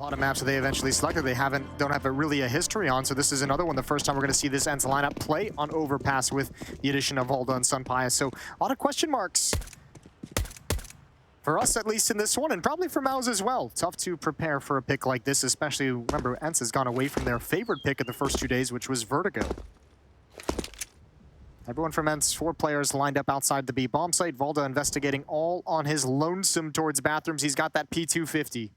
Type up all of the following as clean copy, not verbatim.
lot of maps that they eventually selected, they don't have really a history on, so this is another one. The first time we're going to see this ENCE lineup play on Overpass with the addition of Volda and sunpius. So a lot of question marks. For us, at least in this one, and probably for MOUZ as well. Tough to prepare for a pick like this, especially, remember, ENCE has gone away from their favorite pick of the first 2 days, which was Vertigo. Everyone from ENCE, 4 players lined up outside the B bomb site. Volda investigating all on his lonesome towards bathrooms. He's got that P250.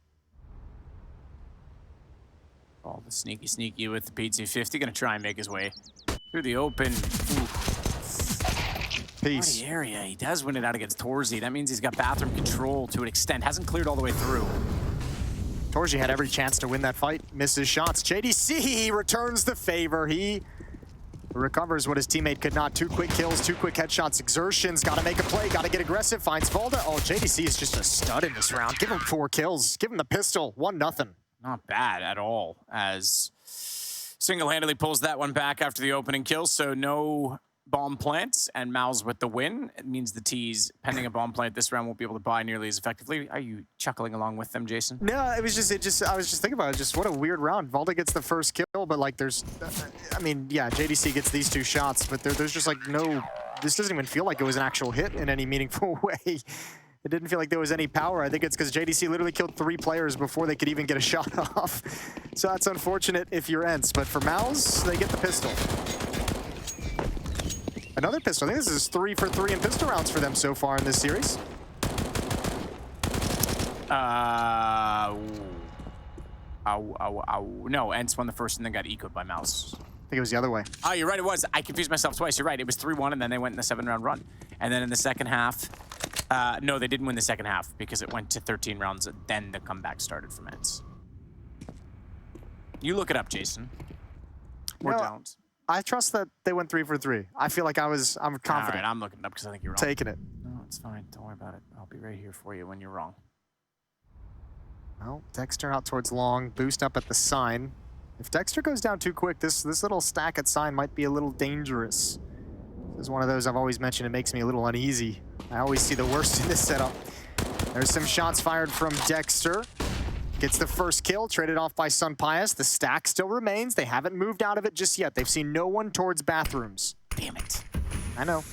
All the sneaky with the P250. Gonna try and make his way through the open. Ooh. Peace. Area. He does win it out against torzsi. That means he's got bathroom control to an extent. Hasn't cleared all the way through. torzsi had every chance to win that fight. Misses shots. JDC returns the favor. He recovers what his teammate could not. 2 quick kills, 2 quick headshots. xertioN's got to make a play, got to get aggressive. Finds Volda. Oh, JDC is just a stud in this round. Give him 4 kills. Give him the pistol. 1-0. Not bad at all, as single-handedly pulls that one back after the opening kill. So no bomb plants, and MOUZ with the win. It means the T's, pending a bomb plant this round, won't be able to buy nearly as effectively. Are you chuckling along with them, Jason? No, I was just thinking about it. Just what a weird round. Volda gets the first kill, but like there's, I mean, yeah, JDC gets these 2 shots, but there's just like no, this doesn't even feel like it was an actual hit in any meaningful way. It didn't feel like there was any power. I think it's because JDC literally killed 3 players before they could even get a shot off. So that's unfortunate if you're ENCE, but for MOUZ, they get the pistol. Another pistol. I think this is 3 for 3 in pistol rounds for them so far in this series. No, ENCE won the first and then got ecoed by MOUZ. I think it was the other way. Oh, you're right, it was. I confused myself twice. You're right, it was 3-1 and then they went in the 7-round run. And then in the second half, no, they didn't win the second half because it went to 13 rounds, then the comeback started from ENCE. You look it up, Jason. Or don't. I trust that they went 3 for 3. I feel like I'm confident. All right, I'm looking it up because I think you're wrong. Taking it. No, it's fine. Don't worry about it. I'll be right here for you when you're wrong. Well, dexter out towards long, boost up at the sign. If dexter goes down too quick, this little stack at sign might be a little dangerous. This is one of those I've always mentioned. It makes me a little uneasy. I always see the worst in this setup. There's some shots fired from dexter. Gets the first kill, traded off by sunpius. The stack still remains. They haven't moved out of it just yet. They've seen no one towards bathrooms. Damn it. I know.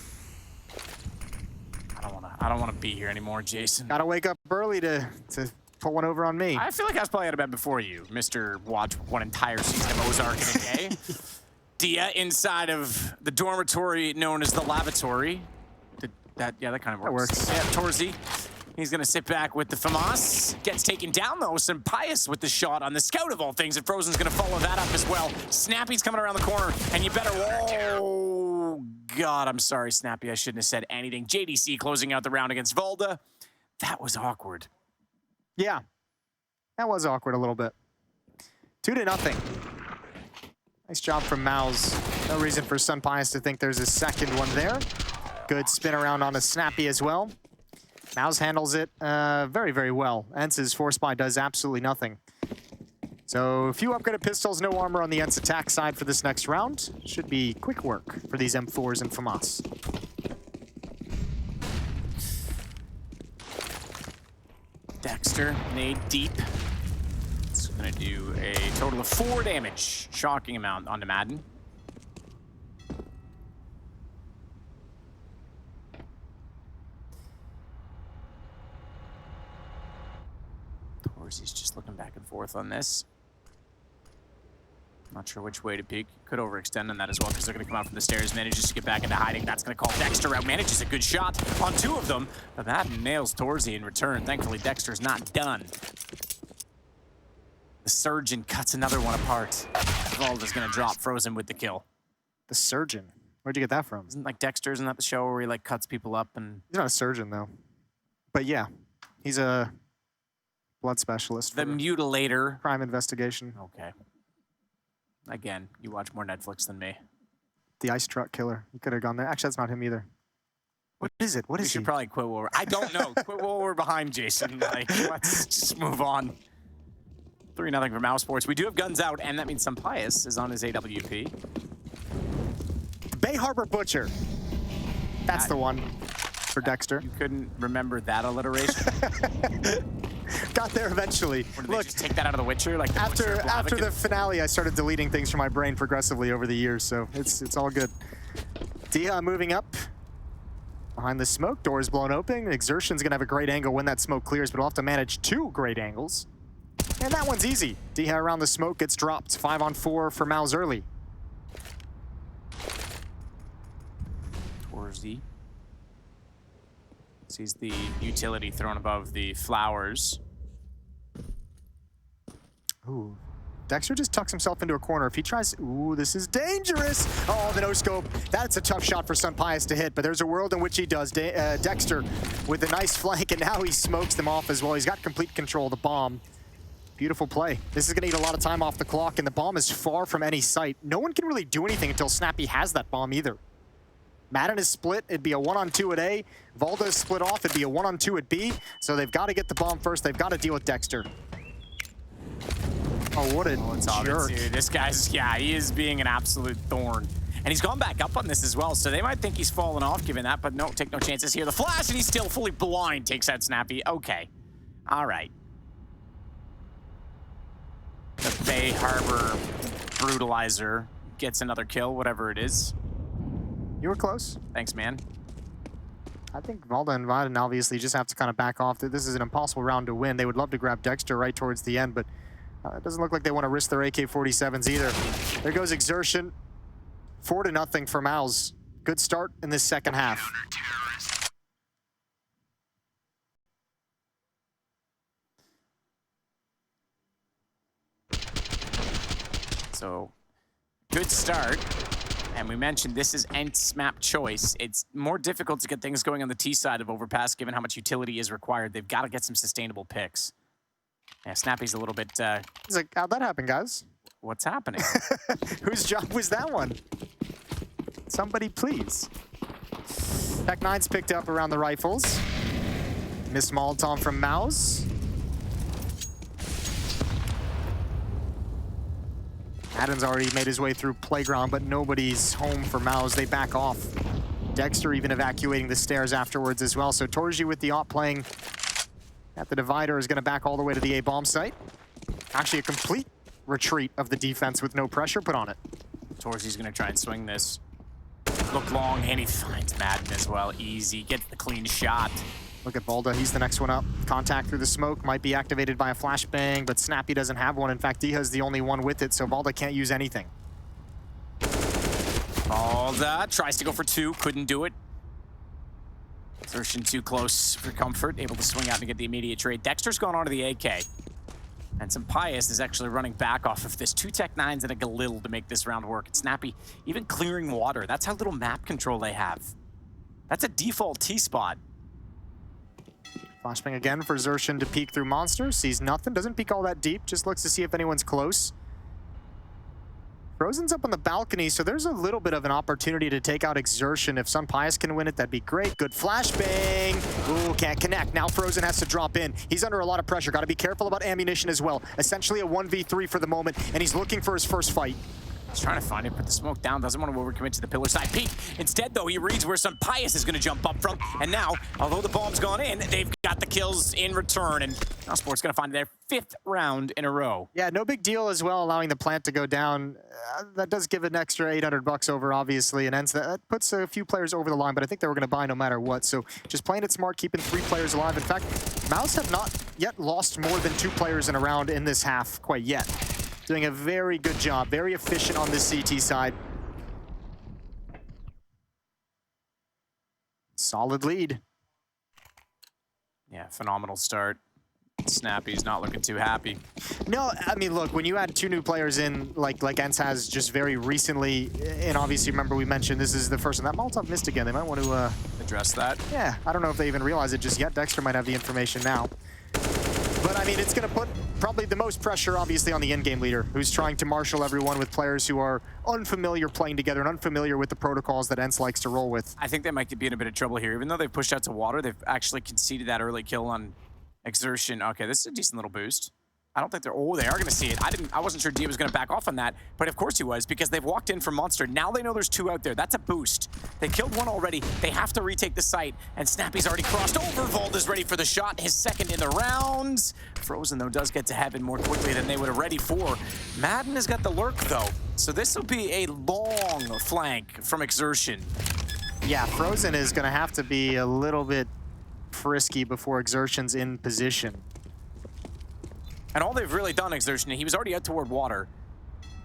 I don't wanna be here anymore, Jason. Gotta wake up early to pull one over on me. I feel like I was probably out of bed before you, Mr. Watch one entire season of Ozark in a day. Dia inside of the dormitory known as the lavatory. Yeah, that kind of works. Yeah, torzsi. He's gonna sit back with the FAMAS. Gets taken down though. sunpius with the shot on the scout of all things, and Frozen's gonna follow that up as well. Snappy's coming around the corner, and you better. Oh God, I'm sorry, Snappy. I shouldn't have said anything. JDC closing out the round against Volda. That was awkward. Yeah, that was awkward a little bit. 2-0. Nice job from MOUZ. No reason for sunpius to think there's a second one there. Good spin around on a Snappy as well. MOUZ handles it very, very well. ENCE's force buy does absolutely nothing. So a few upgraded pistols, no armor on the ENCE attack side for this next round. Should be quick work for these M4s and FAMAS. dexter, nade deep. It's gonna do a total of 4 damage. Shocking amount onto Madden. torzsi's just looking back and forth on this. Not sure which way to peek. Could overextend on that as well because they're going to come out from the stairs. Manages to get back into hiding. That's going to call dexter out. Manages a good shot on 2 of them. But that nails torzsi in return. Thankfully, dexter's not done. The surgeon cuts another one apart. Volda's going to drop Frozen with the kill. The surgeon? Where'd you get that from? Isn't like Dexter, isn't that the show where he like cuts people up and... He's not a surgeon though. But yeah, he's a blood specialist. The mutilator. Crime investigation. Okay. Again, you watch more Netflix than me. The ice truck killer. You could have gone there. Actually, that's not him either. What is it? What is he? We should probably quit while we're... I don't know. Quit while we're behind, Jason. Like, let's just move on. 3-0 for MOUZ Sports. We do have guns out, and that means sunpius is on his AWP. Bay Harbor Butcher. That's the one for Dexter. You couldn't remember that alliteration? got there eventually. Or did they just take that out of The Witcher? Like After the finale, I started deleting things from my brain progressively over the years, so it's all good. Dia moving up. Behind the smoke, doors blown open. xertioN's gonna have a great angle when that smoke clears, but he'll have to manage 2 great angles. And that one's easy. Dia around the smoke gets dropped. 5-on-4 for MOUZ early. Torzy sees the utility thrown above the flowers. Ooh. Dexter just tucks himself into a corner. If he tries, ooh, this is dangerous. Oh, the no-scope. That's a tough shot for SunPius to hit, but there's a world in which he does. Dexter with a nice flank, and now he smokes them off as well. He's got complete control of the bomb. Beautiful play. This is gonna eat a lot of time off the clock, and the bomb is far from any sight. No one can really do anything until Snappy has that bomb either. Madden is split, it'd be a 1-on-2 at A. Valda is split off, it'd be a 1-on-2 at B. So they've got to get the bomb first, they've got to deal with Dexter. Oh, what a jerk. Dude. This guy's, yeah, he is being an absolute thorn. And he's gone back up on this as well, so they might think he's fallen off given that, but no, take no chances here. The flash, and he's still fully blind, takes out Snappy. Okay. All right. The Bay Harbor Brutalizer gets another kill, whatever it is. You were close. Thanks, man. I think Valda and Vaden obviously just have to kind of back off. This is an impossible round to win. They would love to grab Dexter right towards the end, but it doesn't look like they want to risk their AK-47s either. There goes xertioN. 4-0 for MOUZ. Good start in this second half. So, good start. And we mentioned this is ENCE map choice. It's more difficult to get things going on the T side of Overpass given how much utility is required. They've got to get some sustainable picks. Yeah, Snappy's a little bit... He's like, how'd that happen, guys? What's happening? Whose job was that one? Somebody please. Tech9's picked up around the rifles. Miss Molotov from MOUZ. Adam's already made his way through Playground, but nobody's home for MOUZ. They back off. Dexter even evacuating the stairs afterwards as well. So Torzy with the op playing at the divider is going to back all the way to the A bomb site. Actually, a complete retreat of the defense with no pressure put on it. Torzy's going to try and swing this. Look long, and he finds Madden as well. Easy, gets the clean shot. Look at Valda, he's the next one up. Contact through the smoke, might be activated by a flashbang, but Snappy doesn't have one. In fact, Diha's the only one with it, so Valda can't use anything. Valda tries to go for 2, couldn't do it. xertioN too close for comfort, able to swing out and get the immediate trade. Dexter's gone onto the AK. And SunPius is actually running back off of this. 2 Tech9s and a Galil to make this round work. And Snappy even clearing water. That's how little map control they have. That's a default T-spot. Flashbang again for xertioN to peek through Monster. Sees nothing, doesn't peek all that deep, just looks to see if anyone's close. Frozen's up on the balcony, so there's a little bit of an opportunity to take out xertioN. If SunPius can win it, that'd be great. Good flashbang. Ooh, can't connect. Now Frozen has to drop in. He's under a lot of pressure. Got to be careful about ammunition as well. Essentially a 1v3 for the moment, and he's looking for his first fight. He's trying to find it, put the smoke down, doesn't want to overcommit to the pillar side peek. Instead, though, he reads where SunPius is going to jump up from. And now, although the bomb's gone in, they've got the kills in return. And now Sport's going to find their 5th round in a row. Yeah, no big deal as well, allowing the plant to go down. That does give an extra $800 over, obviously, and ENCE. That puts a few players over the line, but I think they were going to buy no matter what. So just playing it smart, keeping 3 players alive. In fact, MOUZ have not yet lost more than 2 players in a round in this half quite yet. Doing a very good job, very efficient on this CT side. Solid lead. Yeah, phenomenal start. Snappy's not looking too happy. No, I mean, look, when you add 2 new players in, like ENCE has just very recently, and obviously, remember we mentioned this is the first one. That Molotov missed again. They might want to... address that. Yeah, I don't know if they even realize it just yet. Dexter might have the information now. But, I mean, it's going to put probably the most pressure, obviously, on the in-game leader, who's trying to marshal everyone with players who are unfamiliar playing together and unfamiliar with the protocols that ENCE likes to roll with. I think they might be in a bit of trouble here. Even though they've pushed out to water, they've actually conceded that early kill on xertioN. Okay, this is a decent little boost. I don't think they're, oh, they are gonna see it. I wasn't sure Dia was gonna back off on that, but of course he was, because they've walked in from Monster. Now they know there's 2 out there. That's a boost. They killed 1 already. They have to retake the site, and Snappy's already crossed over. Vault is ready for the shot, his 2nd in the round. Frozen, though, does get to heaven more quickly than they would have ready for. Madden has got the lurk, though, so this will be a long flank from xertioN. Yeah, Frozen is gonna have to be a little bit frisky before xertioN's in position. And all they've really done, xertioN, he was already out toward water.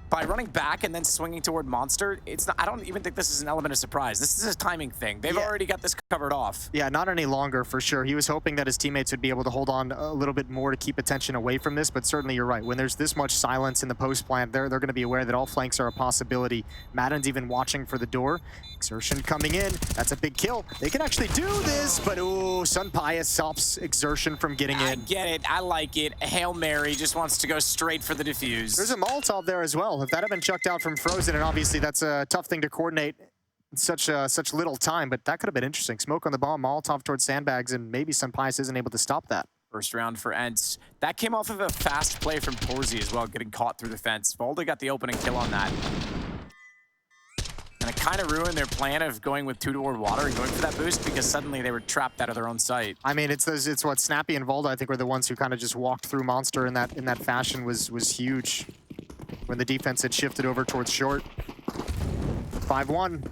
By running back and then swinging toward Monster, it's not, I don't even think this is an element of surprise. This is a timing thing. They've already got this covered off. Yeah, not any longer for sure. He was hoping that his teammates would be able to hold on a little bit more to keep attention away from this, but certainly you're right. When there's this much silence in the post plant, they're going to be aware that all flanks are a possibility. Madden's even watching for the door. xertioN coming in. That's a big kill. They can actually do this, but ooh, Sunpaya stops xertioN from getting in. I get it. I like it. Hail Mary just wants to go straight for the defuse. There's a Molotov there as well. If that had been chucked out from Frozen, and obviously that's a tough thing to coordinate in such little time, but that could have been interesting. Smoke on the bomb, Molotov towards sandbags, and maybe Sunpaya isn't able to stop that. First round for ENCE. That came off of a fast play from Torzy as well, getting caught through the fence. Valda got the opening kill on that. And it kind of ruined their plan of going with 2 toward water and going for that boost, because suddenly they were trapped out of their own site. I mean, it's what Snappy and Valda, I think, were the ones who kind of just walked through Monster in that fashion was huge when the defense had shifted over towards short. 5-1.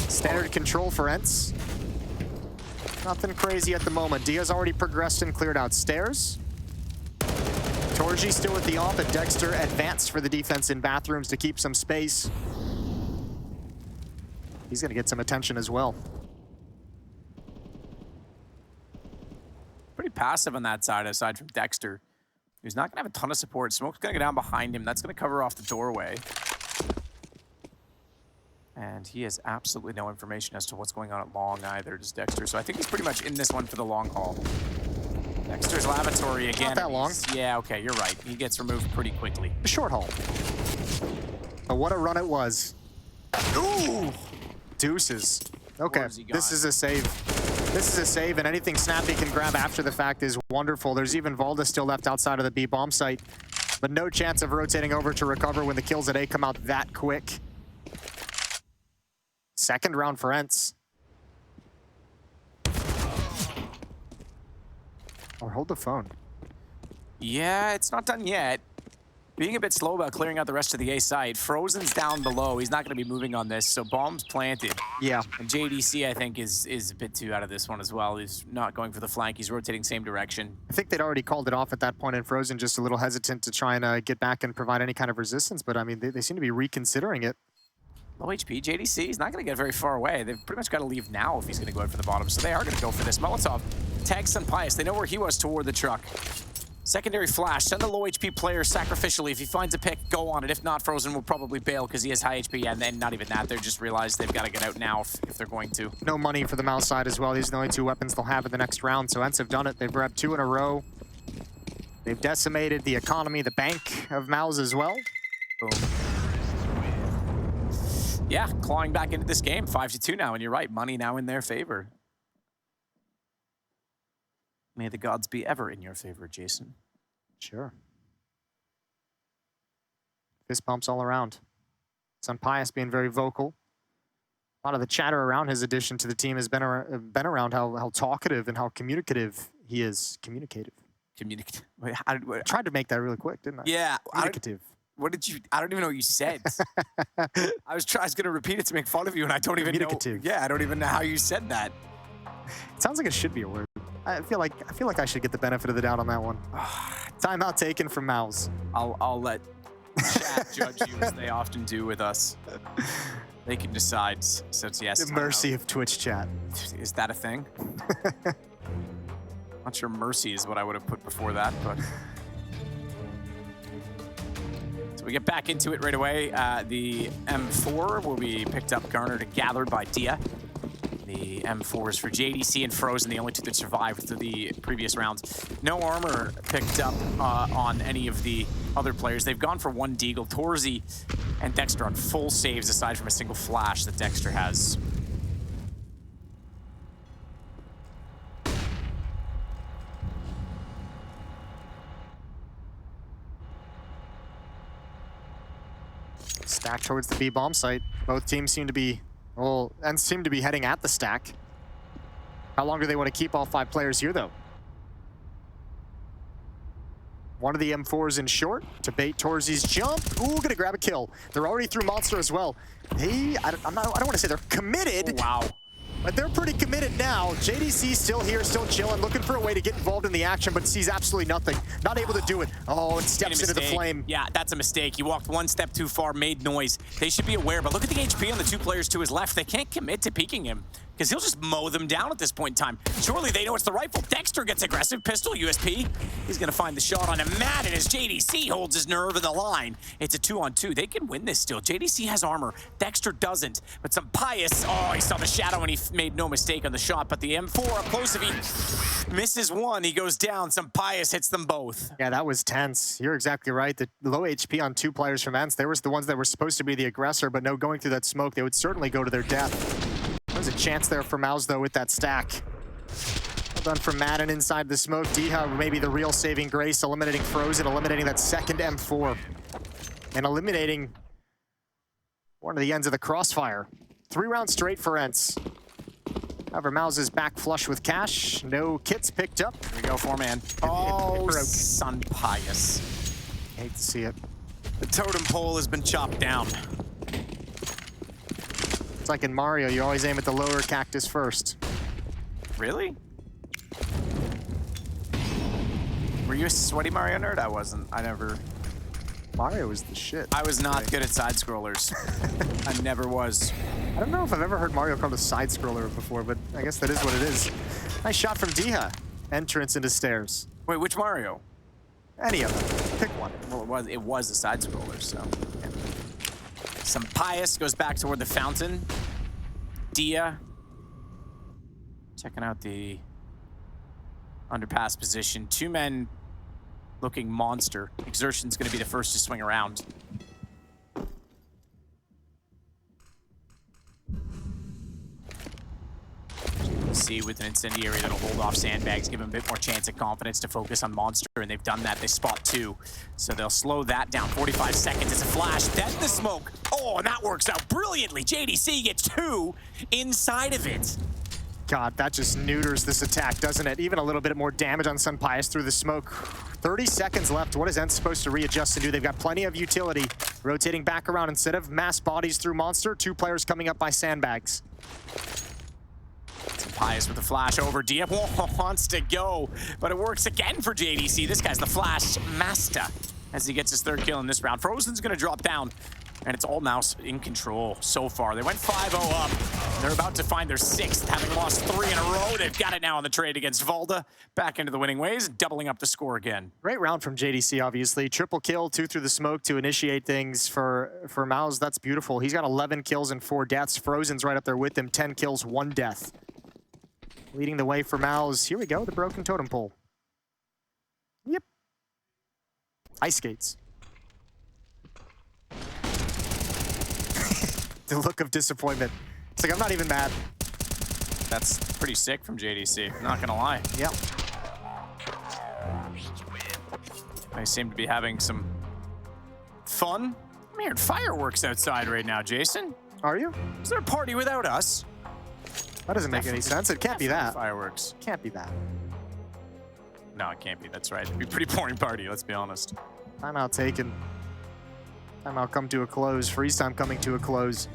Standard control for ENCE. Nothing crazy at the moment. Dia's already progressed and cleared out stairs. Torji still with the off, and Dexter advanced for the defense in bathrooms to keep some space. He's gonna get some attention as well. Pretty passive on that side, aside from Dexter, who's not gonna have a ton of support. Smoke's gonna go down behind him. That's gonna cover off the doorway. And he has absolutely no information as to what's going on at long either, does Dexter. So I think he's pretty much in this one for the long haul. Dexter's lavatory again. Not that long. Yeah, okay, you're right. He gets removed pretty quickly. The short haul. But what a run it was. Ooh! Deuces. Okay, this is a save. This is a save, and anything Snappy can grab after the fact is wonderful. There's even Valda still left outside of the B bomb site, but no chance of rotating over to recover when the kills at A come out that quick. Second round for ENCE. Or hold the phone. Yeah, it's not done yet. Being a bit slow about clearing out the rest of the A site. Frozen's down below. He's not going to be moving on this, so bomb's planted. Yeah. And JDC, I think, is a bit too out of this one as well. He's not going for the flank. He's rotating same direction. I think they'd already called it off at that point, and Frozen just a little hesitant to try and get back and provide any kind of resistance, but I mean, they seem to be reconsidering it. Low HP, JDC, he's not going to get very far away. They've pretty much got to leave now if he's going to go out for the bottom, so they are going to go for this. Molotov tags Sunpaya. They know where he was toward the truck. Secondary flash, send the low HP player sacrificially. If he finds a pick, go on it. If not, Frozen will probably bail because he has high HP, and then not even that. They just realized they've got to get out now if they're going to. No money for the MOUZ side as well. These are the only 2 weapons they'll have in the next round, so ENCE have done it. They've grabbed 2 in a row. They've decimated the economy, the bank of MOUZ as well. Boom. Yeah, clawing back into this game, 5-2 now, and you're right, money now in their favor. May the gods be ever in your favor, Jason. Sure. Fist bumps all around. Sunpaya being very vocal. A lot of the chatter around his addition to the team has been around how talkative and how communicative he is. Communicative. Wait, I tried to make that really quick, didn't I? Yeah. Communicative. What did you? I don't even know what you said. I was going to repeat it to make fun of you, and I don't even know. Yeah, I don't even know how you said that. It sounds like it should be a word. I feel like I should get the benefit of the doubt on that one. Timeout taken from MOUZ. I'll let chat judge you as they often do with us. They can decide. Since yes, the mercy of Twitch chat. Is that a thing? Not sure mercy is what I would have put before that, but. So we get back into it right away. The M4 will be picked up, garnered, and gathered by Dia. The M4s for JDC and Frozen, the only 2 that survived through the previous rounds. No armor picked up on any of the other players. They've gone for 1 deagle. Torzy And Dexter on full saves aside from a single flash that Dexter has. Stack towards the B bomb site. Both teams seem to be, well, and seem to be heading at the stack. How long do they want to keep all 5 players here, though? One of the M4s in short to bait Torzi's jump. Ooh, gonna grab a kill. They're already through Monster as well. I don't want to say they're committed. Oh, wow. But they're pretty committed now. JDC still here, still chilling, looking for a way to get involved in the action, but sees absolutely nothing. Not able to do it. Oh, and steps into the flame. Yeah, that's a mistake. He walked one step too far, made noise. They should be aware, but look at the HP on the 2 players to his left. They can't commit to peeking him, because he'll just mow them down at this point in time. Surely they know it's the rifle. Dexter gets aggressive. Pistol, USP. He's going to find the shot on him. Madden as JDC holds his nerve in the line. It's a 2-on-2. They can win this still. JDC has armor. Dexter doesn't. But some pious. Oh, he saw the shadow and he made no mistake on the shot. But the M4 up close, if he misses one, he goes down. Some pious hits them both. Yeah, that was tense. You're exactly right. The low HP on 2 players from ENCE, they were the ones that were supposed to be the aggressor, but no, going through that smoke, they would certainly go to their death. There's a chance there for MOUZ, though, with that stack. Well done from Madden inside the smoke. Diha, maybe the real saving grace, eliminating Frozen, eliminating that second M4, and eliminating one of the ends of the crossfire. 3 rounds straight for ENCE. However, MOUZ is back flush with cash. No kits picked up. Here we go, 4-man. Oh, Sun Pious. Hate to see it. The totem pole has been chopped down. It's like in Mario, you always aim at the lower cactus first. Really? Were you a sweaty Mario nerd? I wasn't. I never... Mario was the shit. I was not good at side-scrollers. I never was. I don't know if I've ever heard Mario called a side-scroller before, but I guess that is what it is. Nice shot from Diha. Entrance into stairs. Wait, which Mario? Any of them. Pick one. Well, it was a side-scroller, so... Yeah. Some Pious goes back toward the fountain. Dia checking out the underpass position. 2 men looking monster. xertioN's going to be the first to swing around. See with an incendiary that'll hold off sandbags, give him a bit more chance of confidence to focus on Monster, and they've done that. They spot 2, so they'll slow that down. 45 seconds, it's a flash, then the smoke. Oh, and that works out brilliantly. JDC gets 2 inside of it. God, that just neuters this attack, doesn't it? Even a little bit more damage on Sun Pious through the smoke. 30 seconds left. What is ENCE supposed to readjust and do? They've got plenty of utility. Rotating back around, instead of mass bodies through Monster, 2 players coming up by sandbags. Pious with the flash over. Dia wants to go, but it works again for JDC. This guy's the flash master as he gets his 3rd kill in this round. Frozen's going to drop down, and it's all MOUZ in control so far. They went 5-0 up. They're about to find their 6th, having lost 3 in a row. They've got it now on the trade against Valda. Back into the winning ways, doubling up the score again. Great round from JDC, obviously. Triple kill, 2 through the smoke to initiate things for MOUZ. That's beautiful. He's got 11 kills and 4 deaths. Frozen's right up there with him. 10 kills, 1 death. Leading the way for MOUZ. Here we go, the broken totem pole. Yep. Ice skates. The look of disappointment. It's like, I'm not even mad. That's pretty sick from JDC, not gonna lie. Yep. They seem to be having some fun. I'm hearing fireworks outside right now, Jason. Are you? Is there a party without us? That doesn't make any sense. It can't be that. Fireworks. Can't be that. No, it can't be. That's right. It'd be a pretty boring party, let's be honest. Timeout taken. Timeout come to a close. Freeze time coming to a close.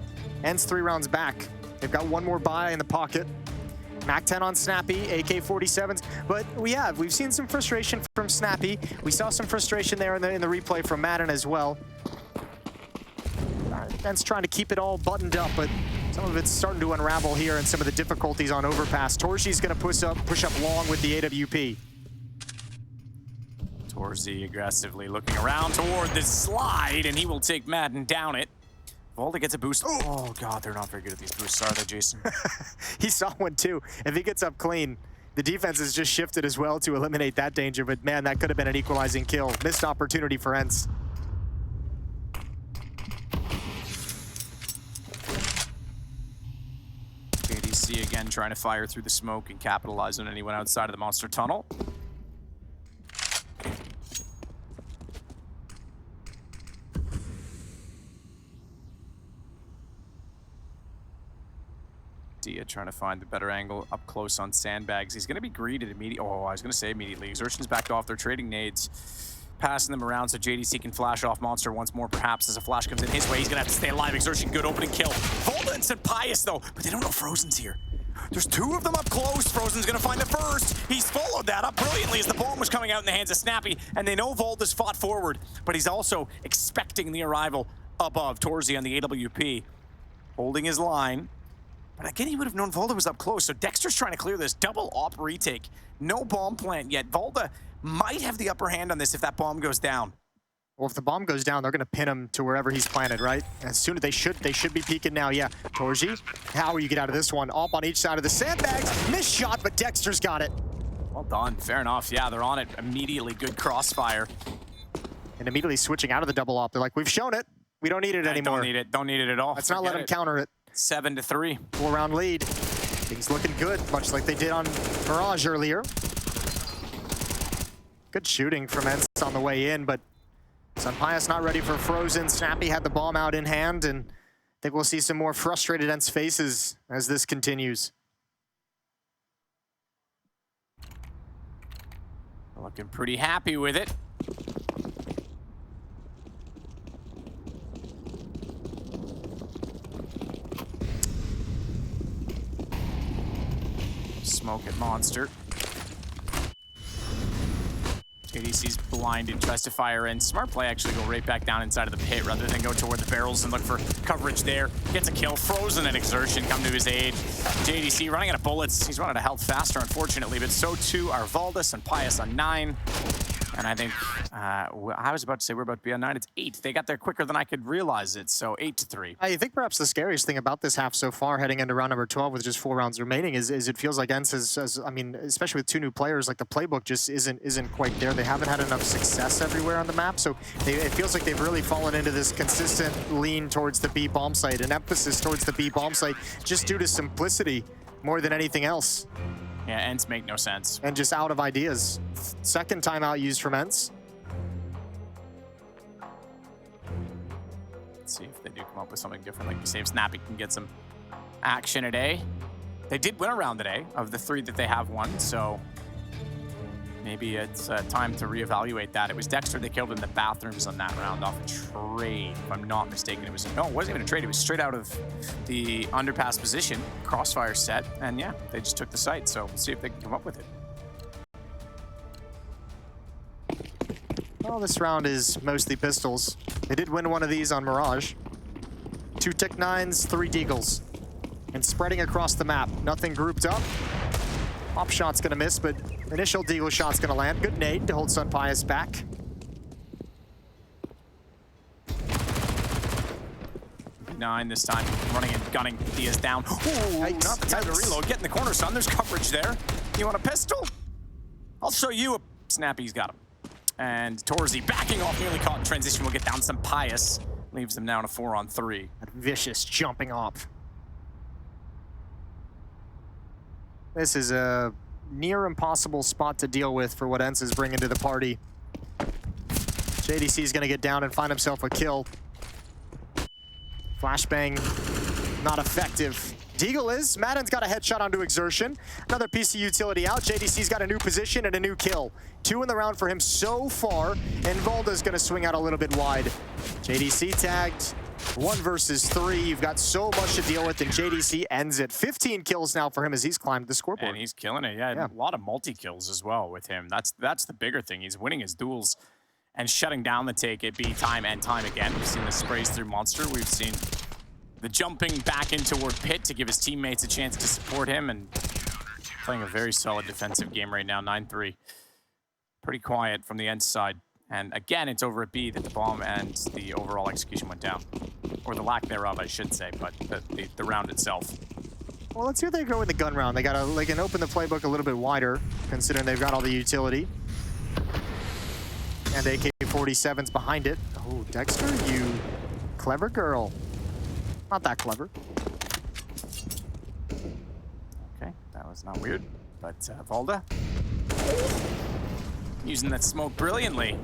ENCE 3 rounds back. They've got 1 more buy in the pocket. MAC-10 on Snappy, AK-47s. But we've seen some frustration from Snappy. We saw some frustration there in the replay from Madden as well. ENCE trying to keep it all buttoned up, but some of it's starting to unravel here and some of the difficulties on Overpass. Torshi's going to push up long with the AWP. Torzi aggressively looking around toward the slide, and he will take Madden down it. Valda gets a boost. Oh, God, they're not very good at these boosts, are they, Jason? He saw one, too. If he gets up clean, the defense has just shifted as well to eliminate that danger, but, man, that could have been an equalizing kill. Missed opportunity for ENCE. JDC again trying to fire through the smoke and capitalize on anyone outside of the monster tunnel. Dia trying to find the better angle up close on sandbags. He's going to be greeted immediately. Oh, I was going to say immediately. xertioN's backed off. They're trading nades, passing them around so JDC can flash off Monster once more, perhaps, as a flash comes in his way. He's going to have to stay alive. xertioN, good opening kill. Volda and Pius, though, but they don't know Frozen's here. There's two of them up close. Frozen's going to find the first. He's followed that up brilliantly as the bomb was coming out in the hands of Snappy, and they know Volda's fought forward, but he's also expecting the arrival above. Torzy on the AWP, holding his line. But again, he would have known Volda was up close, so Dexter's trying to clear this. Double op retake. No bomb plant yet. Volda might have the upper hand on this if that bomb goes down. Well, if the bomb goes down, they're going to pin him to wherever he's planted, right? As soon as they should be peeking now. Yeah, Torzy, how will you get out of this one? Op on each side of the sandbags. Missed shot, but Dexter's got it. Well done. Fair enough. Yeah, they're on it immediately. Good crossfire. And immediately switching out of the double op. They're like, we've shown it. We don't need it anymore. Don't need it. Don't need it at all. Let's not let them counter it. 7-3. 4-round lead. Things looking good, much like they did on Mirage earlier. Good shooting from ENCE on the way in, but Pius not ready for Frozen. Snappy had the bomb out in hand, and I think we'll see some more frustrated ENCE faces as this continues. Looking pretty happy with it. Smoke at Monster. JDC's blinded, tries to fire in. Smart play, actually go right back down inside of the pit rather than go toward the barrels and look for coverage there. Gets a kill. Frozen and xertioN come to his aid. JDC running out of bullets. He's running out of health faster, unfortunately, but so too are Volda and Pius on 9. And I think, I was about to say we're about to be on 9. It's 8. They got there quicker than I could realize it, so 8-3. I think perhaps the scariest thing about this half so far, heading into round number 12 with just 4 rounds remaining, is it feels like ENCE is, I mean, especially with 2 new players, like the playbook just isn't quite there. They haven't had enough success everywhere on the map, so it feels like they've really fallen into this consistent lean towards the B bomb site, an emphasis towards the B bomb site, just due to simplicity more than anything else. Yeah, ENCE make no sense. And just out of ideas. Second timeout used from ENCE. Let's see if they do come up with something different. Like you say, if Snappy can get some action today. They did win a round today of the 3 that they have won, so maybe it's time to reevaluate that. It was Dexter they killed in the bathrooms on that round off a trade, if I'm not mistaken. It wasn't even a trade. It was straight out of the underpass position, crossfire set, and yeah, they just took the site. So we'll see if they can come up with it. Well, this round is mostly pistols. They did win one of these on Mirage. 2 Tech-9s, 3 Deagles. And spreading across the map. Nothing grouped up. Pop shot's gonna miss, but initial Deagle shot's gonna land. Good nade to hold Pius back. Nine this time, running and gunning. Dia's down. Ooh, not the time to reload. Get in the corner, son. There's coverage there. You want a pistol? I'll show you. Snappy's got him. And Torzy backing off, nearly caught in transition. Will get down some Pius. Leaves them now in a 4-on-3. That vicious jumping off. This is a near impossible spot to deal with for what ENCE is bringing to the party. JDC is going to get down and find himself a kill. Flashbang, not effective. Deagle is. Madden's got a headshot onto xertioN. Another piece of utility out. JDC's got a new position and a new kill. 2 in the round for him so far, and Volda's going to swing out a little bit wide. JDC tagged. 1 versus 3. You've got so much to deal with, and JDC ends it. 15 kills now for him as he's climbed the scoreboard. And he's killing it. Yeah, a lot of multi-kills as well with him. That's the bigger thing. He's winning his duels and shutting down the take at B time and time again. We've seen the sprays through Monster. We've seen the jumping back in toward Pit to give his teammates a chance to support him, and playing a very solid defensive game right now, 9-3. Pretty quiet from the ENCE side. And again, it's over at B that the bomb and the overall execution went down. Or the lack thereof, I should say, but the round itself. Well, let's see if they go with the gun round. They can open the playbook a little bit wider, considering they've got all the utility. And AK-47's behind it. Oh, Dexter, you clever girl. Not that clever. Okay, that was not weird. But Volda using that smoke brilliantly.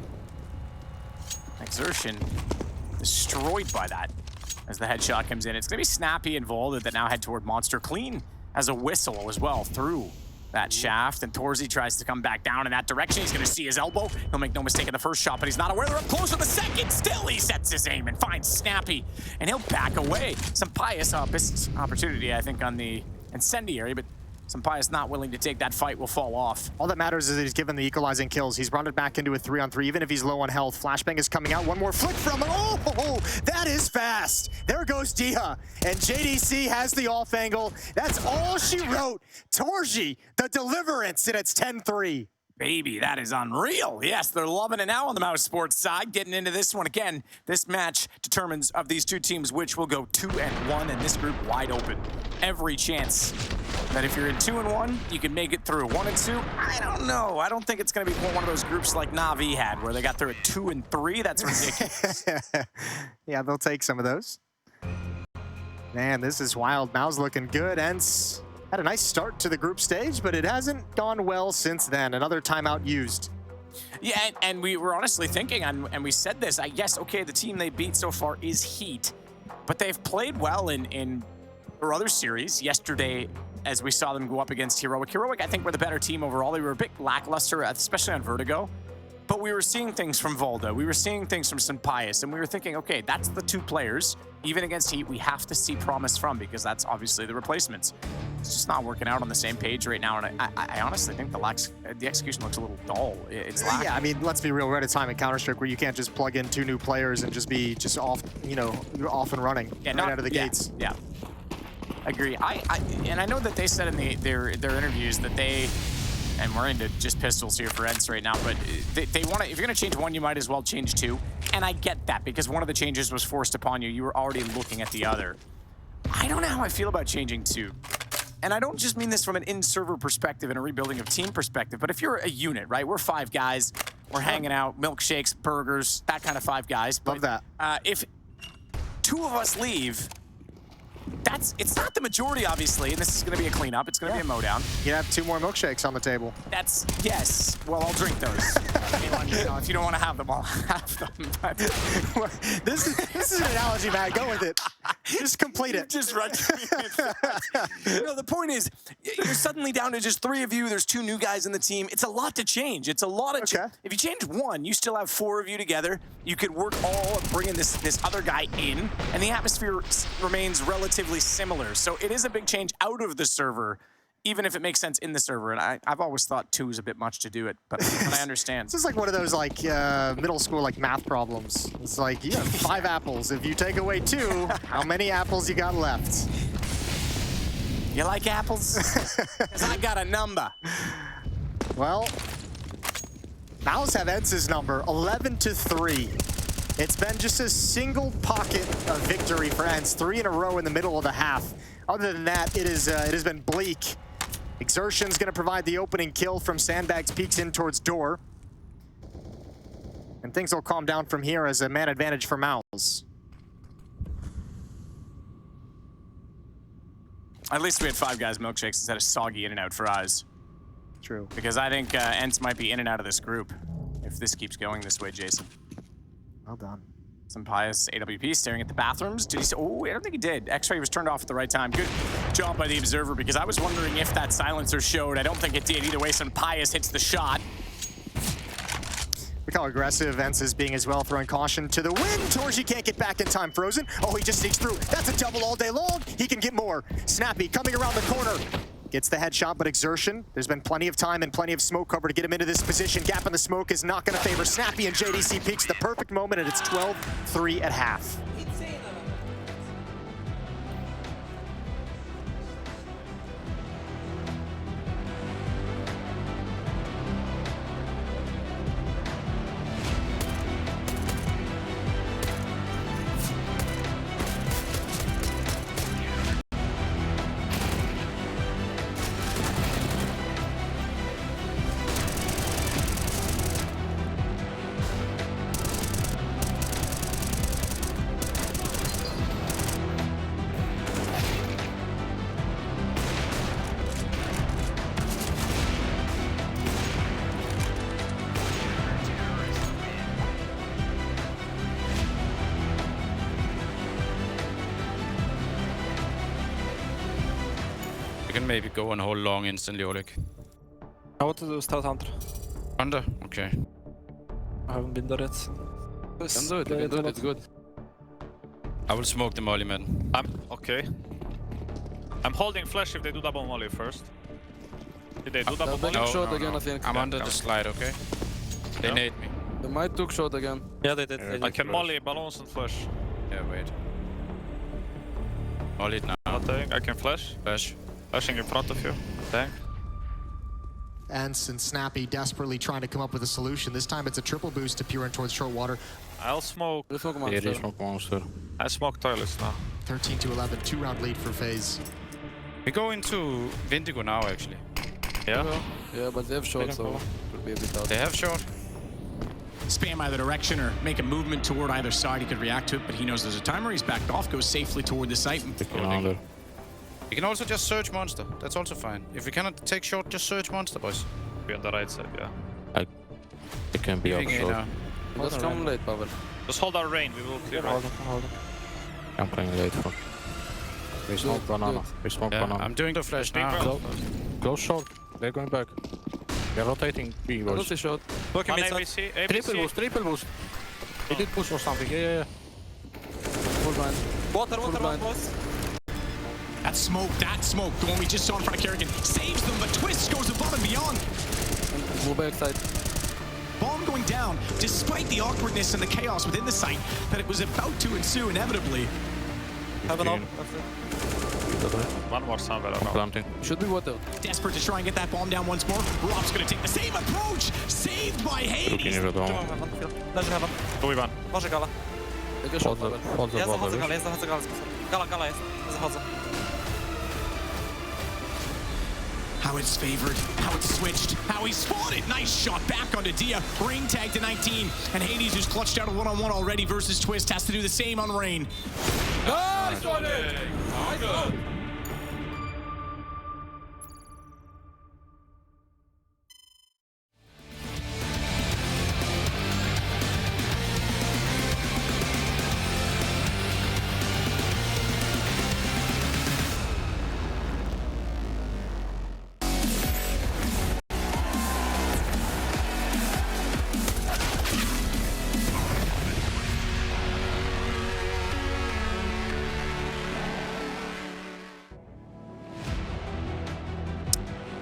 xertioN destroyed by that as the headshot comes in. It's going to be Snappy and Volda that now head toward Monster. Clean as a whistle as well through that shaft, and torzsi tries to come back down in that direction. He's going to see his elbow. He'll make no mistake in the first shot, but he's not aware they're up close on the second. Still, he sets his aim and finds Snappy, and he'll back away. Some pious opportunity, I think, on the incendiary, but some pious not willing to take that fight will fall off. All that matters is that he's given the equalizing kills. He's brought it back into a 3-on-3, even if he's low on health. Flashbang is coming out. One more flick from him. Oh, that is fast. There goes Dia. And JDC has the off angle. That's all she wrote. torzsi, the deliverance, and it's 10-3. Baby, that is unreal. Yes, they're loving it now on the MOUZ Sports side. Getting into this one again. This match determines of these two teams which will go 2-1, and this group wide open. Every chance that if you're in 2-1, you can make it through. 1-2, I don't know. I don't think it's going to be one of those groups like Na'Vi had, where they got through at 2-3. That's ridiculous. Yeah, they'll take some of those. Man, this is wild. MOUZ looking good. ENCE had a nice start to the group stage, but it hasn't gone well since then. Another timeout used. Yeah, and we were honestly thinking, and we said this, I guess, okay, the team they beat so far is Heat, but they've played well in or other series. Yesterday, as we saw them go up against Heroic. Heroic, I think, were the better team overall. They were a bit lackluster, especially on Vertigo. But we were seeing things from Volda. We were seeing things from Pius, and we were thinking, okay, that's the two players, even against Heat, we have to see promise from, because that's obviously the replacements. It's just not working out on the same page right now, and I honestly think the execution looks a little dull. It's lacking. Yeah, I mean, let's be real. We're at a time in Counter-Strike where you can't just plug in 2 new players and just be off, off and running right out of the gates. Yeah, agree. And I know that they said in their interviews that they, and we're into just pistols here for ENCE right now, but they want to, if you're going to change one, you might as well change 2. And I get that, because one of the changes was forced upon you. You were already looking at the other. I don't know how I feel about changing 2. And I don't just mean this from an in-server perspective and a rebuilding of team perspective, but if you're a unit, right? We're 5 guys, we're hanging out, milkshakes, burgers, that kind of 5 guys. Love that. If 2 of us leave, it's not the majority, obviously, and this is going to be a cleanup. It's going to be a mowdown. You have 2 more milkshakes on the table. Yes. Well, I'll drink those. If you don't want to have them, I'll have them. But this is an analogy, Matt. Go with it. Just complete it. Just run. The point is, you're suddenly down to just 3 of you. There's 2 new guys in the team. It's a lot to change. It's a lot of If you change 1, you still have 4 of you together. You could work all of bringing this other guy in, and the atmosphere remains relatively similar. So it is a big change out of the server, even if it makes sense in the server. And I've always thought 2 is a bit much to do it, but I understand. This is like one of those middle school math problems. It's like, you have 5 apples. If you take away 2, how many apples you got left? You like apples? 'Cause I got a number. Well, MOUZ have ENCE's number, 11-3. It's been just a single pocket of victory for ENCE, 3 in a row in the middle of the half. Other than that, it has been bleak. xertioN's going to provide the opening kill from Sandbags, peeks in towards door. And things will calm down from here as a man advantage for MOUZ. At least we had 5 guys milkshakes instead of soggy in and out fries. True. Because I think ENCE might be in and out of this group if this keeps going this way, Jason. Well done. Some pious AWP staring at the bathrooms. Did he say, oh, I don't think he did. X-ray was turned off at the right time. Good job by the observer, because I was wondering if that silencer showed. I don't think it did. Either way, some pious hits the shot. Look how aggressive ENCE is being as well, throwing caution to the wind. torzsi can't get back in time, frozen. Oh, he just sneaks through. That's a double all day long. He can get more. Snappy coming around the corner. Gets the headshot, but xertioN, there's been plenty of time and plenty of smoke cover to get him into this position. Gap in the smoke is not going to favor Snappy, and JDC peaks the perfect moment, and it's 12-3 at half. I can maybe go and hold long instantly, Oleg. I want to do Stout Hunter. Under? Okay. I haven't been there yet. You can do it, you can do it, it's good. I will smoke the molly, man. Okay. I'm holding flash if they do double molly first. Did they do double molly? Took short again, I think. I'm under the slide, okay? They Yeah. nade me. They might took short again. Yeah, they did. They did. I can molly balloons and flash. Yeah, wait. Molly it now. Nothing. I can flash. Flash. Flashing in front of you. Tank. ENCE and Snappy desperately trying to come up with a solution. This time it's a triple boost to Pure in towards short water. I'll smoke. They smoke Yeah, monster. they smoke monster. I smoke toilets now. 13 to 11, 2-round lead for FaZe. We go into Vindigo now, actually. Yeah? Yeah, but they have short, can so follow. it will be a bit out. They have short. Spam either direction or make a movement toward either side. He could react to it, but he knows there's a timer. He's backed off, goes safely toward the site. Under. You can also just search monster. That's also fine. If we cannot take short, just search monster, boys. Be on the right side, yeah. It can be Moving in offshore. now. Let's come late, Pavel. Just hold our rain, we will clear Hold right. on, hold on. I'm playing late for. We smoke banana. good. We smoke Yeah, banana. I'm doing the flash Big now. roll. Go short. They're going back. They're rotating B, I boys. will see short. Looking On mid ABC, Triple ABC. boost, triple boost. He did push or something. Yeah. Full blind. Water, Full blind. That smoke, the one we just saw in front of Kerrigan, saves them, but Twist goes above and beyond. And move back side. Bomb going down, despite the awkwardness and the chaos within the site that it was about to ensue inevitably. Have an up. One more somewhere around. Planting. Should be water. Desperate to try and get that bomb down once more. Rob's gonna take the same approach, saved by Looking Hades. here at home. Leży heaven. 2v1. Może gala. Take a shot, Pavel. Hold the Ja ball, zachodzę wiesz? galę, jest zachodzę galę. Gala jest. Zachodzę. How it's favored, how it's switched, how he spawned it. Nice shot back onto Dia. Ring tag to 19. And Hades, who's clutched out a one-on-one already versus Twist, has to do the same on Rain. Nice one!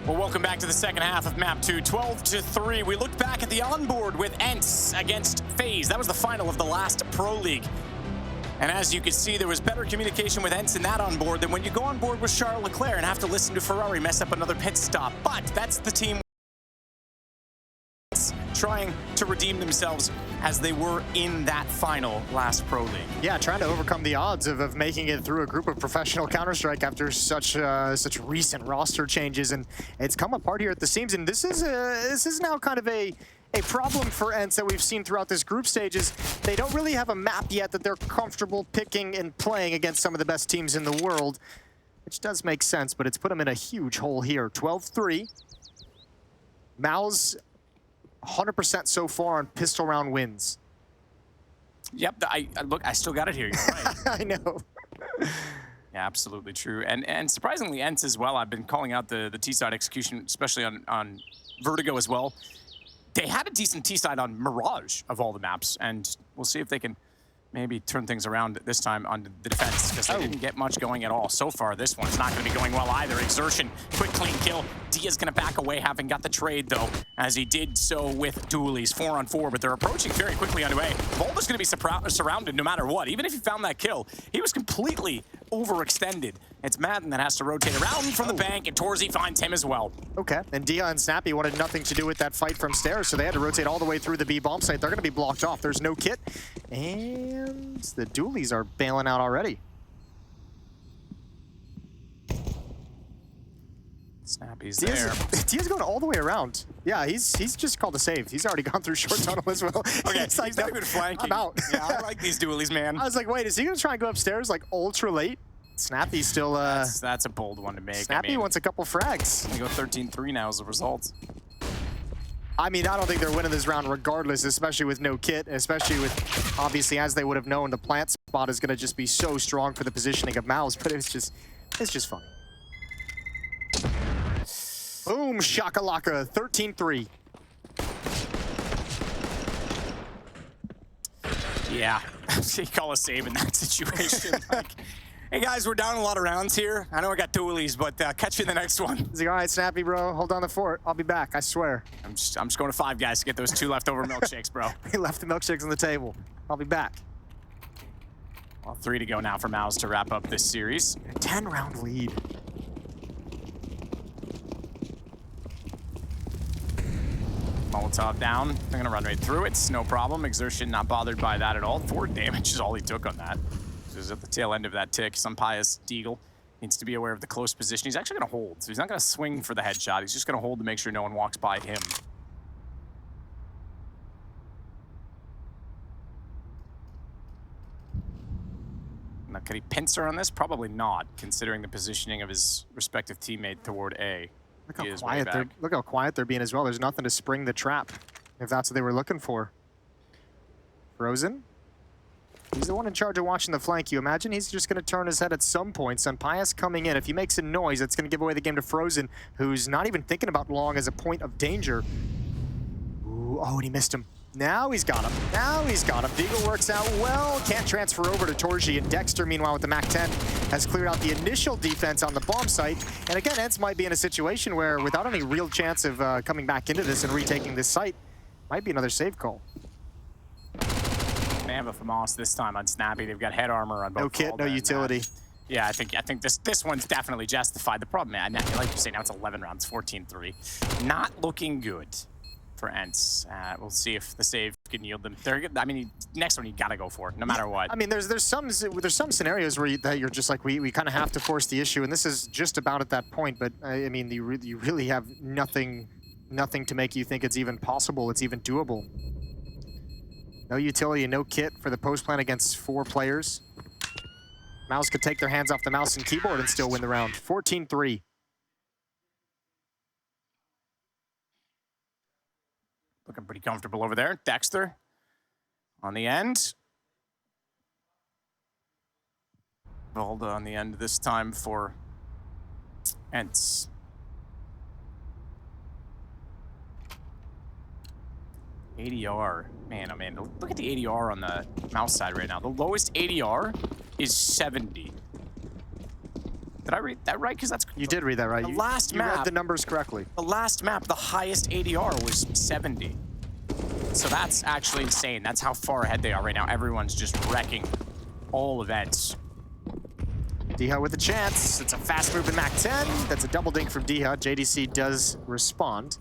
Well, welcome back to the second half of Map 2, 12-3. We looked back at the onboard with ENCE against FaZe. That was the final of the last Pro League. And as you can see, there was better communication with ENCE in that onboard than when you go on board with Charles Leclerc and have to listen to Ferrari mess up another pit stop. But that's the team trying to redeem themselves as they were in that final last Pro League. Yeah, trying to overcome the odds of making it through a group of professional Counter-Strike after such recent roster changes, and it's come apart here at the seams. And this is now kind of a problem for ENCE that we've seen throughout this group stages. They don't really have a map yet that they're comfortable picking and playing against some of the best teams in the world, which does make sense, but it's put them in a huge hole here. 12-3. MOUZ 100% so far on pistol round wins. Yep, look, I still got it here. You're right. I know. Yeah, absolutely true. And surprisingly, ENCE as well. I've been calling out the T-side execution, especially on Vertigo as well. They had a decent T-side on Mirage of all the maps, and we'll see if they can maybe turn things around this time on the defense, because they didn't get much going at all so far. This one's not going to be going well either. xertioN, quick clean kill. Dia's going to back away, having got the trade though, as he did so with Doolies. 4-on-4, but they're approaching very quickly on A. Boulder's going to be surrounded no matter what. Even if he found that kill, he was completely overextended. It's Madden that has to rotate around from the bank, and Torzy finds him as well. Okay, and Dia and Snappy wanted nothing to do with that fight from stairs, so they had to rotate all the way through the B bomb site. They're going to be blocked off. There's no kit, and the Doolies are bailing out already. Snappy's there. Dia's going all the way around. Yeah, he's just called a save. He's already gone through short tunnel as well. Okay, It's like, he's not good flanking. I'm out. Yeah, I like these Doolies, man. I was like, wait, is he going to try and go upstairs like ultra late? Snappy's still... That's a bold one to make. Snappy wants a couple frags. They go 13-3 now as a result. I mean, I don't think they're winning this round regardless, especially with no kit, especially with, obviously, as they would have known, the plant spot is going to just be so strong for the positioning of MOUZ, but it's just funny. Boom, shakalaka, 13-3. Yeah, you call a save in that situation. Like, hey guys, we're down a lot of rounds here. I know I got dualies, but catch you in the next one. He's like, all right, Snappy, bro, hold on the fort. I'll be back, I swear. I'm just going to 5 guys to get those 2 leftover milkshakes, bro. He left the milkshakes on the table. I'll be back. Well, 3 to go now for MOUZ to wrap up this series. A 10-round lead. Molotov down. They're gonna run right through it. No problem. xertioN not bothered by that at all. 4 damage is all he took on that. This is at the tail end of that tick. Sunpius Deagle needs to be aware of the close position. He's actually gonna hold, so he's not gonna swing for the headshot. He's just gonna hold to make sure no one walks by him. Now, could he pincer on this? Probably not, considering the positioning of his respective teammate toward A. Look how quiet they're being as well. There's nothing to spring the trap, if that's what they were looking for. Frozen? He's the one in charge of watching the flank. You imagine he's just going to turn his head at some point. Sunpius coming in. If he makes a noise, it's going to give away the game to Frozen, who's not even thinking about long as a point of danger. Ooh, oh, and he missed him. Now he's got him. Now he's got him. Deagle works out well. Can't transfer over to Torji. And Dexter, meanwhile, with the MAC-10, has cleared out the initial defense on the bomb site. And again, ENCE might be in a situation where, without any real chance of coming back into this and retaking this site, might be another save call. They have a FAMAS this time on Snappy. They've got head armor on both. No kit, no utility. Yeah, I think this one's definitely justified. The problem, man, like you say, now it's 11 rounds, 14-3. Not looking good for ENCE. We'll see if the save can yield them. I mean, next one you gotta go for, no matter what. I mean, there's some scenarios where you're just like, we kind of have to force the issue, and this is just about at that point. But I mean, you really have nothing to make you think it's even possible. It's even doable. No utility and no kit for the post plan against 4 players. MOUZ could take their hands off the mouse and keyboard and still win the round. 14-3. Looking pretty comfortable over there. Dexter on the end. Valda on the end this time for ENCE. ADR. Man, oh man, look at the ADR on the MOUZ side right now. The lowest ADR is 70. Did I read that right? Because that's... You did read that right. The last map... You read the numbers correctly. The last map, the highest ADR was 70. So that's actually insane. That's how far ahead they are right now. Everyone's just wrecking all events. Deha with a chance. It's a fast moving MAC-10. That's a double dink from Deha. JDC does respond.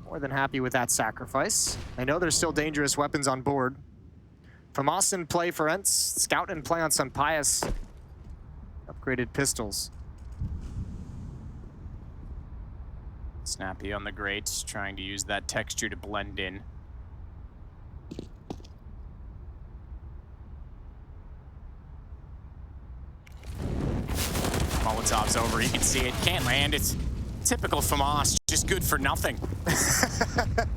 More than happy with that sacrifice. I know there's still dangerous weapons on board. FAMAS in play for ENCE. Scout in play on Sunpius. Upgraded pistols. Snappy on the grates, trying to use that texture to blend in. Molotov's over, you can see it. Can't land, it's typical FAMAS, just good for nothing.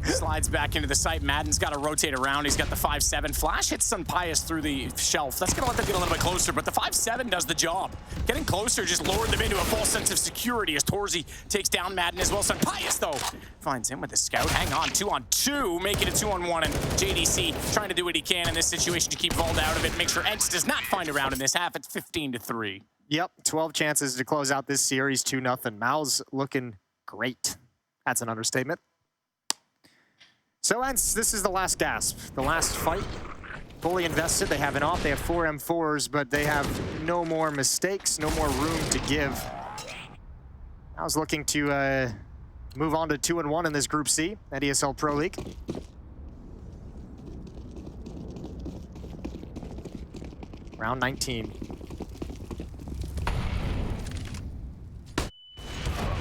Slides back into the site. Madden's got to rotate around. He's got the 5-7. Flash hits Sunpius through the shelf. That's going to let them get a little bit closer, but the 5-7 does the job. Getting closer just lowered them into a false sense of security as Torzi takes down Madden as well. Sunpius, though, finds him with the scout. Hang on, 2-on-2, make it a 2-on-1, and JDC trying to do what he can in this situation to keep Valda out of it. Make sure ENCE does not find a round in this half. It's 15-3. Yep, 12 chances to close out this series, 2-0. MOUZ looking great. That's an understatement. So ENCE, this is the last gasp, the last fight. Fully invested, they have an off, they have 4 M4s, but they have no more mistakes, no more room to give. MOUZ looking to move on to 2-1 in this Group C at ESL Pro League. Round 19.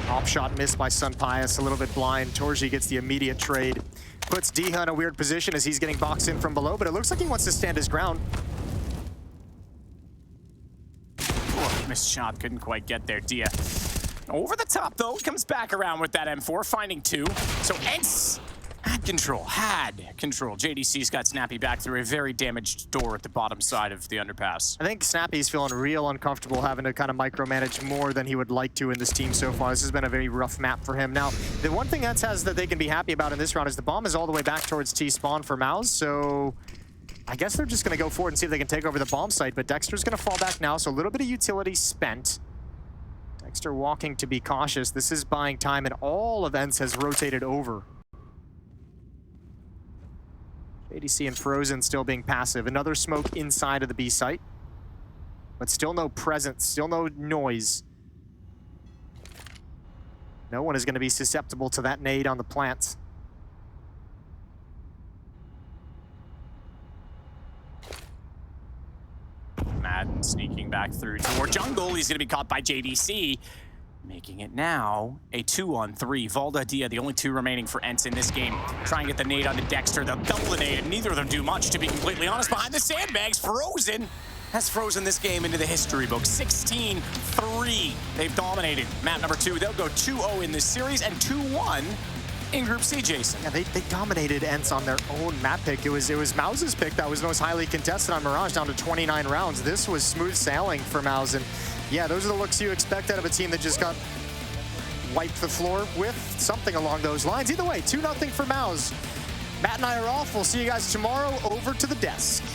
Off shot missed by Sunpius, a little bit blind. Torji gets the immediate trade. Puts Deha in a weird position as he's getting boxed in from below, but it looks like he wants to stand his ground. Oh, missed shot, couldn't quite get there. Deha over the top though, comes back around with that M4, finding 2. So ENCE control. JDC's got Snappy back through a very damaged door at the bottom side of the underpass. I think Snappy's feeling real uncomfortable having to kind of micromanage more than he would like to in this team so far. This has been a very rough map for him. Now, the one thing ENCE has that they can be happy about in this round is the bomb is all the way back towards T-spawn for MOUZ, so I guess they're just going to go forward and see if they can take over the bomb site, but dexter's going to fall back now, so a little bit of utility spent. dexter walking to be cautious. This is buying time, and all of ENCE has rotated over. JDC and Frozen still being passive. Another smoke inside of the B site, but still no presence, still no noise. No one is going to be susceptible to that nade on the plant. Madden sneaking back through toward jungle. He's going to be caught by JDC, making it now a 2-on-3. Valda, Dia, the only two remaining for ENCE in this game. Try and get the nade onto dexter. They'll double the nade, and neither of them do much, to be completely honest. Behind the sandbags, Frozen has frozen this game into the history book. 16-3. They've dominated map number 2. They'll go 2-0 in this series and 2-1 in Group C, Jason. Yeah, they dominated ENCE on their own map pick. It was MOUZ's pick that was most highly contested on Mirage, down to 29 rounds. This was smooth sailing for MOUZ, and yeah, those are the looks you expect out of a team that just got wiped the floor with something along those lines. Either way, 2-0 for MOUZ. Matt and I are off. We'll see you guys tomorrow over to the desk.